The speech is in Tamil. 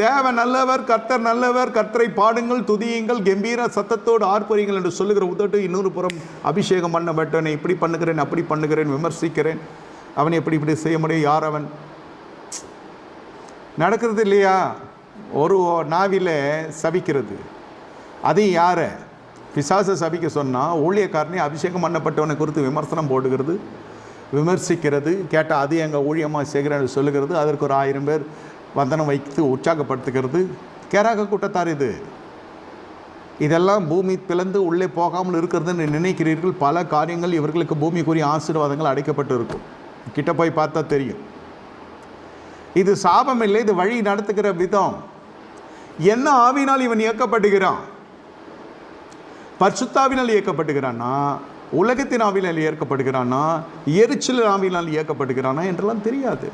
தேவன் நல்லவர், கர்த்தர் நல்லவர், கர்த்தரை பாடுங்கள், துதியுங்கள், கம்பீர சத்தத்தோடு ஆர்ப்பரியுங்கள் என்று சொல்லுகிற உதட்டு இன்னொரு புறம் அபிஷேகம் பண்ணப்பட்டவனை இப்படி பண்ணுகிறேன், அப்படி பண்ணுகிறேன், விமர்சிக்கிறேன், அவன் எப்படி இப்படி செய்ய முடியும், யார் அவன்? நடக்கிறது இல்லையா? ஒரு நாவில சபிக்கிறது, அதையும் யார பிசாசை சபிக்க சொன்னால் ஊழியக்காரனே அபிஷேகம் பண்ணப்பட்டவனை குறித்து விமர்சனம் போடுகிறது, விமர்சிக்கிறது, கேட்டால் அது எங்கள் ஊழியமாக செய்கிறேன்னு சொல்லுகிறது, அதற்கு ஒரு 1000 பேர் வந்தனம் வைத்து உற்சாகப்படுத்துகிறது. கேராக கூட்டத்தார் இது. இதெல்லாம் பூமி பிளந்து உள்ளே போகாமல் இருக்கிறதுன்னு நினைக்கிறீர்கள். பல காரியங்கள் இவர்களுக்கு பூமிக்குரிய ஆசீர்வாதங்கள் அடைக்கப்பட்டு இருக்கும். கிட்ட போய் பார்த்தா தெரியும். இது சாபம் இல்லை, இது வழி நடத்துகிற விதம். என்ன ஆவினால் இவன் இயக்கப்படுகிறான்? பரிசுத்தாவினால் இயக்கப்படுகிறானா, உலகத்தின் ஆவினால் இயக்கப்படுகிறானா, எரிச்சல் ஆவினால் இயக்கப்படுகிறானா என்றெல்லாம் தெரியாது.